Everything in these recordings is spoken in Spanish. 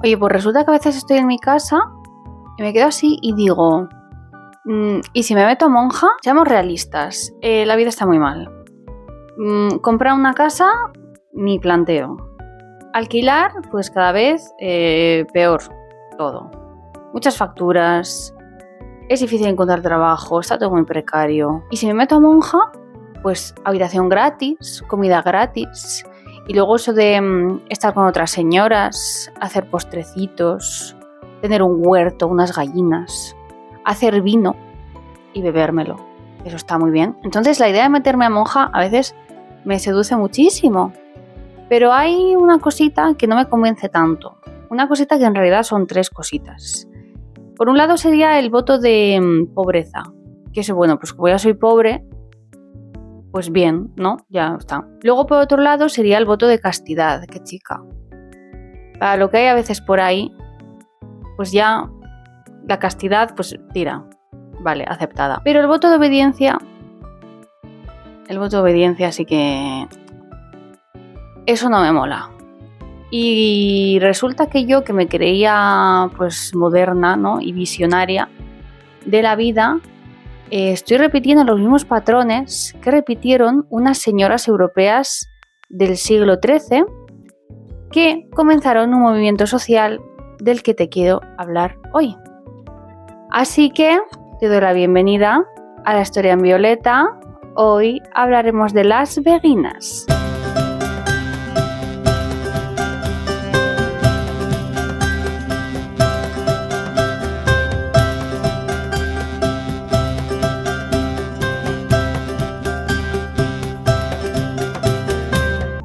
Oye, pues resulta que a veces estoy en mi casa y me quedo así y digo, ¿y si me meto a monja? Seamos realistas, la vida está muy mal. Comprar una casa, ni planteo. Alquilar, pues cada vez peor todo. Muchas facturas, es difícil encontrar trabajo, está todo muy precario. Y si me meto a monja, pues habitación gratis, comida gratis. Y luego eso de estar con otras señoras, hacer postrecitos, tener un huerto, unas gallinas, hacer vino y bebérmelo. Eso está muy bien. Entonces la idea de meterme a monja a veces me seduce muchísimo. Pero hay una cosita que no me convence tanto. Una cosita que en realidad son 3 cositas. Por un lado sería el voto de pobreza. Que eso, bueno, pues como ya soy pobre, pues bien, ¿no? Ya está. Luego, por otro lado, sería el voto de castidad. ¡Qué chica! Para lo que hay a veces por ahí, pues ya la castidad, pues tira. Vale, aceptada. Pero el voto de obediencia sí que... eso no me mola. Y resulta que yo, que me creía pues moderna, ¿no? Y visionaria de la vida, estoy repitiendo los mismos patrones que repitieron unas señoras europeas del siglo XIII que comenzaron un movimiento social del que te quiero hablar hoy. Así que te doy la bienvenida a la historia en violeta. Hoy hablaremos de las beguinas.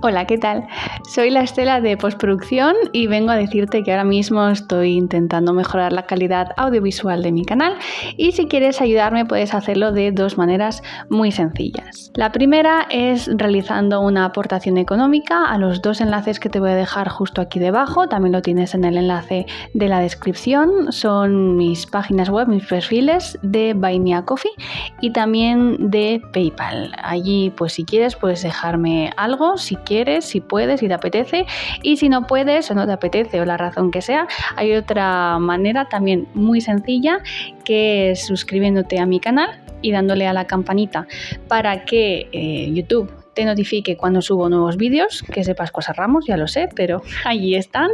Hola, ¿qué tal? Soy la Estela de postproducción y vengo a decirte que ahora mismo estoy intentando mejorar la calidad audiovisual de mi canal y si quieres ayudarme puedes hacerlo de 2 maneras muy sencillas. La primera es realizando una aportación económica a los 2 enlaces que te voy a dejar justo aquí debajo, también lo tienes en el enlace de la descripción, son mis páginas web, mis perfiles de Buy Me a Coffee y también de PayPal. Allí pues si quieres puedes dejarme algo, si quieres, si puedes, si te apetece y si no puedes o no te apetece o la razón que sea, hay otra manera también muy sencilla que es suscribiéndote a mi canal y dándole a la campanita para que YouTube te notifique cuando subo nuevos vídeos, que sepas cosas ramos, ya lo sé, pero allí están.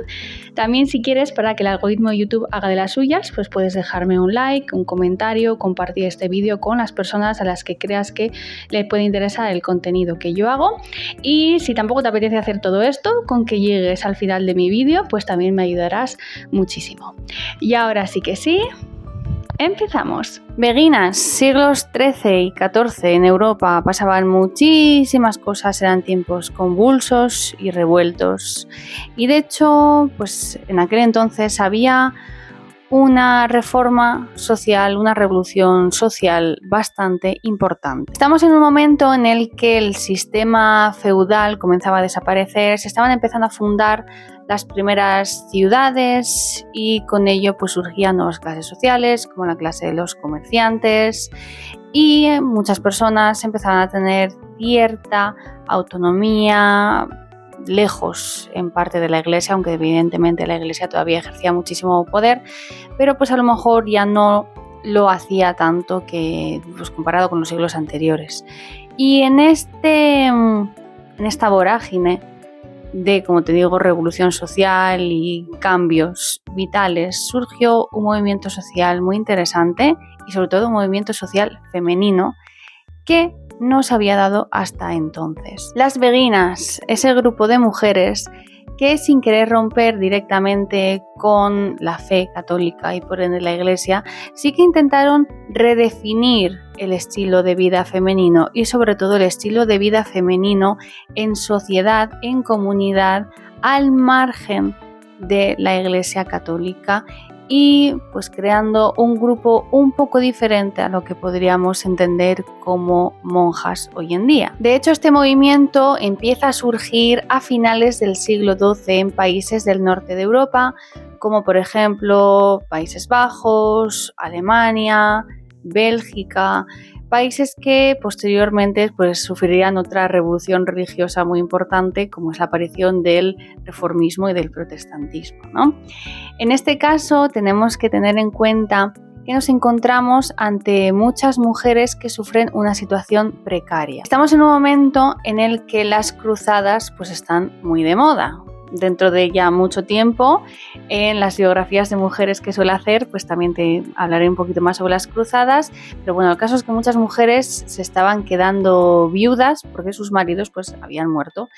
También si quieres, para que el algoritmo de YouTube haga de las suyas, pues puedes dejarme un like, un comentario, compartir este vídeo con las personas a las que creas que les puede interesar el contenido que yo hago. Y si tampoco te apetece hacer todo esto, con que llegues al final de mi vídeo, pues también me ayudarás muchísimo. Y ahora sí que sí, empezamos. Beguinas, siglos XIII y XIV en Europa pasaban muchísimas cosas, eran tiempos convulsos y revueltos. Y de hecho, pues en aquel entonces había una reforma social, una revolución social bastante importante. Estamos en un momento en el que el sistema feudal comenzaba a desaparecer, se estaban empezando a fundar las primeras ciudades y con ello pues surgían nuevas clases sociales como la clase de los comerciantes y muchas personas empezaban a tener cierta autonomía, lejos en parte de la iglesia, aunque evidentemente la iglesia todavía ejercía muchísimo poder, pero pues a lo mejor ya no lo hacía tanto que pues, comparado con los siglos anteriores. Y en esta vorágine de, como te digo, revolución social y cambios vitales, surgió un movimiento social muy interesante y sobre todo un movimiento social femenino que no se había dado hasta entonces. Las beguinas, ese grupo de mujeres que sin querer romper directamente con la fe católica y por ende la iglesia, sí que intentaron redefinir el estilo de vida femenino y sobre todo el estilo de vida femenino en sociedad, en comunidad, al margen de la iglesia católica y pues creando un grupo un poco diferente a lo que podríamos entender como monjas hoy en día. De hecho, este movimiento empieza a surgir a finales del siglo XII en países del norte de Europa, como por ejemplo Países Bajos, Alemania, Bélgica, países que posteriormente pues, sufrirían otra revolución religiosa muy importante, como es la aparición del reformismo y del protestantismo, ¿no? En este caso tenemos que tener en cuenta que nos encontramos ante muchas mujeres que sufren una situación precaria. Estamos en un momento en el que las cruzadas pues, están muy de moda. Dentro de ya mucho tiempo, en las biografías de mujeres que suelo hacer, pues también te hablaré un poquito más sobre las cruzadas, pero bueno, el caso es que muchas mujeres se estaban quedando viudas porque sus maridos pues habían muerto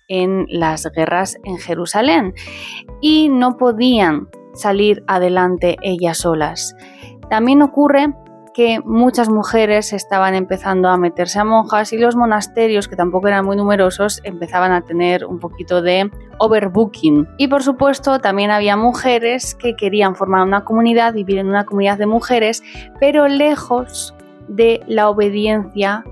en las guerras en Jerusalén y no podían salir adelante ellas solas. También ocurre que muchas mujeres estaban empezando a meterse a monjas y los monasterios, que tampoco eran muy numerosos, empezaban a tener un poquito de overbooking. Y por supuesto también había mujeres que querían formar una comunidad, vivir en una comunidad de mujeres, pero lejos de la obediencia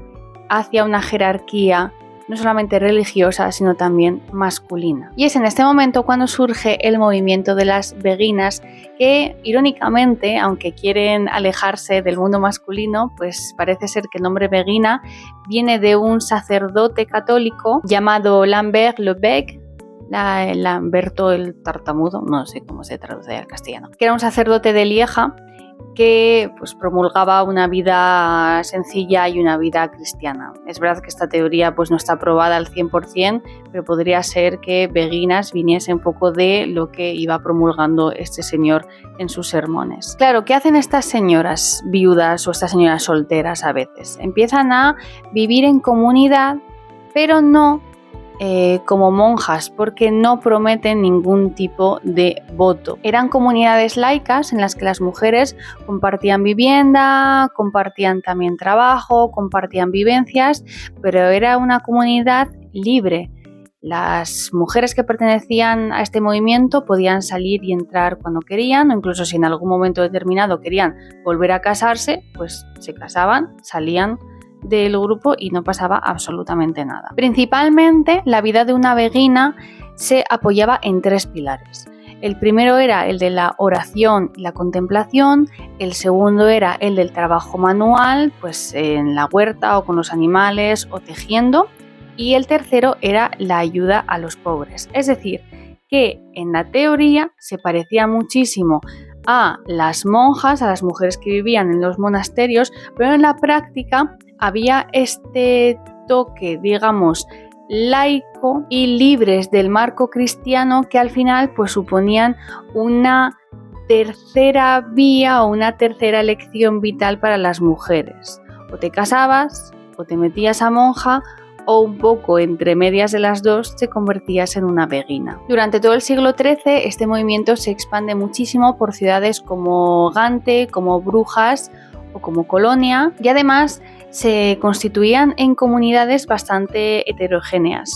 hacia una jerarquía no solamente religiosa, sino también masculina. Y es en este momento cuando surge el movimiento de las beguinas, que irónicamente, aunque quieren alejarse del mundo masculino, pues parece ser que el nombre beguina viene de un sacerdote católico llamado Lambert le Bègue, Lamberto el tartamudo, no sé cómo se traduce al castellano, que era un sacerdote de Lieja que pues, promulgaba una vida sencilla y una vida cristiana. Es verdad que esta teoría pues, no está probada al 100%, pero podría ser que beguinas viniese un poco de lo que iba promulgando este señor en sus sermones. Claro, ¿qué hacen estas señoras viudas o estas señoras solteras a veces? Empiezan a vivir en comunidad, pero no como monjas, porque no prometen ningún tipo de voto. Eran comunidades laicas en las que las mujeres compartían vivienda, compartían también trabajo, compartían vivencias, pero era una comunidad libre. Las mujeres que pertenecían a este movimiento podían salir y entrar cuando querían, o incluso si en algún momento determinado querían volver a casarse, pues se casaban, salían del grupo y no pasaba absolutamente nada. Principalmente la vida de una beguina se apoyaba en 3 pilares. El primero era el de la oración y la contemplación, el segundo era el del trabajo manual, pues en la huerta o con los animales o tejiendo, y el tercero era la ayuda a los pobres. Es decir, que en la teoría se parecía muchísimo a las monjas, a las mujeres que vivían en los monasterios, pero en la práctica había este toque, digamos, laico y libres del marco cristiano que al final pues suponían una tercera vía o una tercera elección vital para las mujeres. O te casabas, o te metías a monja, o un poco entre medias de las dos te convertías en una beguina. Durante todo el siglo XIII este movimiento se expande muchísimo por ciudades como Gante, como Brujas o como Colonia, y además se constituían en comunidades bastante heterogéneas.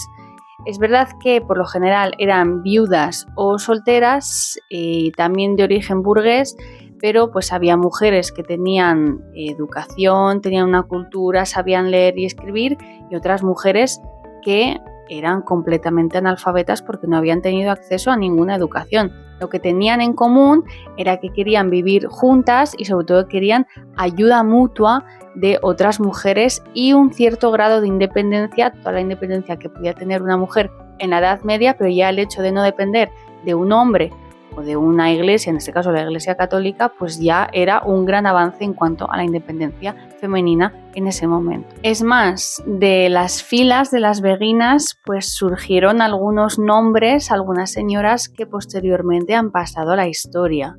Es verdad que por lo general eran viudas o solteras y también de origen burgués, pero pues había mujeres que tenían educación, tenían una cultura, sabían leer y escribir, y otras mujeres que eran completamente analfabetas porque no habían tenido acceso a ninguna educación. Lo que tenían en común era que querían vivir juntas y sobre todo querían ayuda mutua de otras mujeres y un cierto grado de independencia, toda la independencia que podía tener una mujer en la Edad Media, pero ya el hecho de no depender de un hombre o de una iglesia, en este caso la Iglesia Católica, pues ya era un gran avance en cuanto a la independencia femenina en ese momento. Es más, de las filas de las beguinas pues surgieron algunos nombres, algunas señoras que posteriormente han pasado a la historia.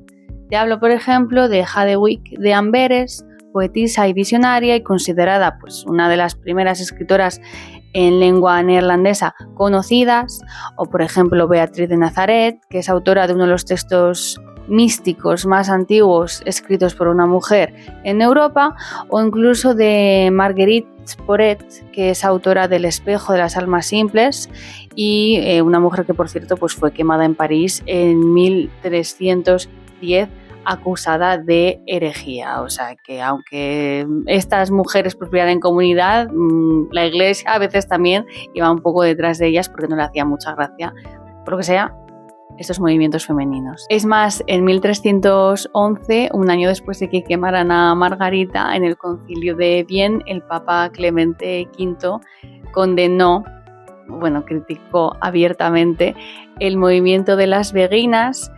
Te hablo, por ejemplo, de Hadewig de Amberes, poetisa y visionaria y considerada pues una de las primeras escritoras en lengua neerlandesa conocidas, o por ejemplo Beatriz de Nazaret, que es autora de uno de los textos místicos más antiguos escritos por una mujer en Europa, o incluso de Marguerite Porete, que es autora del Espejo de las Almas Simples y una mujer que por cierto pues fue quemada en París en 1310 acusada de herejía. O sea que aunque estas mujeres pues vivían en comunidad, la iglesia a veces también iba un poco detrás de ellas porque no le hacía mucha gracia, por lo que sea, estos movimientos femeninos. Es más, en 1311, un año después de que quemaran a Margarita, en el Concilio de Vienne, el Papa Clemente V criticó abiertamente el movimiento de las beguinas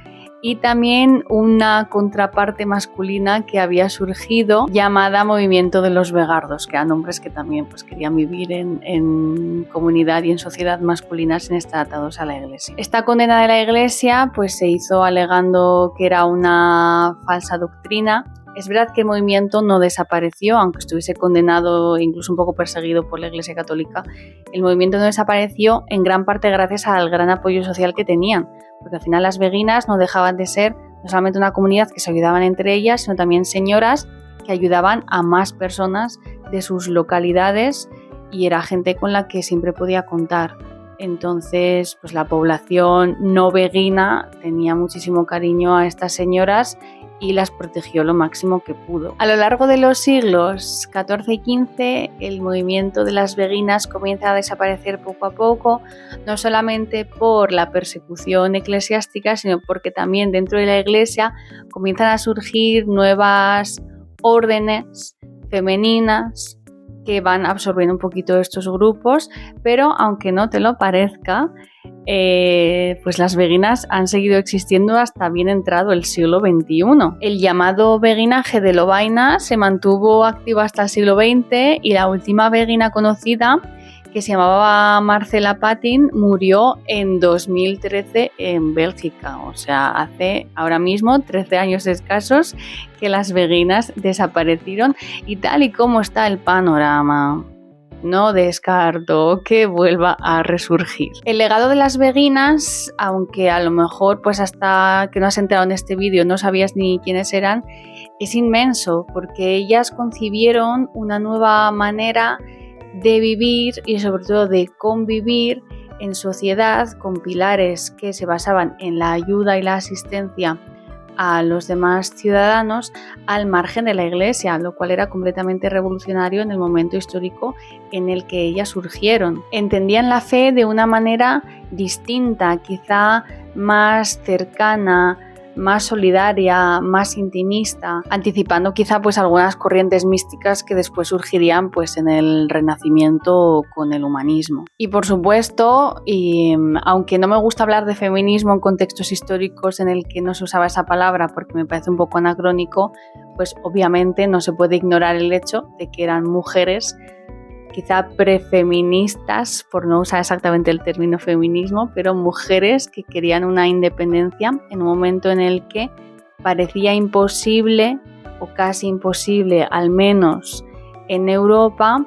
y también una contraparte masculina que había surgido llamada movimiento de los vegardos, que eran hombres que también querían vivir en comunidad y en sociedad masculinas sin estar atados a la Iglesia. Esta condena de la Iglesia se hizo alegando que era una falsa doctrina. Es verdad que el movimiento no desapareció, aunque estuviese condenado e incluso un poco perseguido por la Iglesia Católica. El movimiento no desapareció en gran parte gracias al gran apoyo social que tenían, porque al final las beguinas no dejaban de ser no solamente una comunidad que se ayudaban entre ellas, sino también señoras que ayudaban a más personas de sus localidades y era gente con la que siempre podía contar. Entonces, la población no beguina tenía muchísimo cariño a estas señoras y las protegió lo máximo que pudo. A lo largo de los siglos XIV y XV, el movimiento de las beguinas comienza a desaparecer poco a poco, no solamente por la persecución eclesiástica, sino porque también dentro de la Iglesia comienzan a surgir nuevas órdenes femeninas que van absorbiendo un poquito estos grupos, pero aunque no te lo parezca, las beguinas han seguido existiendo hasta bien entrado el siglo XXI. El llamado beguinaje de Lovaina se mantuvo activo hasta el siglo XX y la última beguina conocida, que se llamaba Marcela Patin, murió en 2013 en Bélgica. O sea, hace ahora mismo 13 años escasos que las beguinas desaparecieron y tal y como está el panorama, no descarto que vuelva a resurgir. El legado de las beguinas, aunque a lo mejor hasta que no has entrado en este vídeo no sabías ni quiénes eran, es inmenso porque ellas concibieron una nueva manera de vivir y sobre todo de convivir en sociedad con pilares que se basaban en la ayuda y la asistencia a los demás ciudadanos al margen de la Iglesia, lo cual era completamente revolucionario en el momento histórico en el que ellas surgieron. Entendían la fe de una manera distinta, quizá más cercana, más solidaria, más intimista, anticipando quizá algunas corrientes místicas que después surgirían en el Renacimiento con el humanismo. Y por supuesto, aunque no me gusta hablar de feminismo en contextos históricos en el que no se usaba esa palabra porque me parece un poco anacrónico, obviamente no se puede ignorar el hecho de que eran mujeres quizá prefeministas, por no usar exactamente el término feminismo, pero mujeres que querían una independencia en un momento en el que parecía imposible, o casi imposible, al menos en Europa,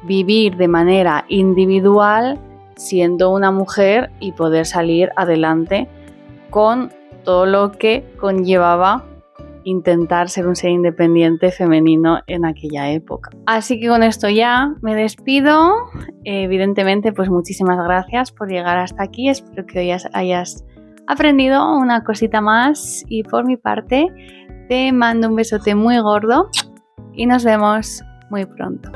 vivir de manera individual siendo una mujer y poder salir adelante con todo lo que conllevaba intentar ser un ser independiente femenino en aquella época. Así que con esto ya me despido. Evidentemente, muchísimas gracias por llegar hasta aquí. Espero que hoy hayas aprendido una cosita más y por mi parte te mando un besote muy gordo y nos vemos muy pronto.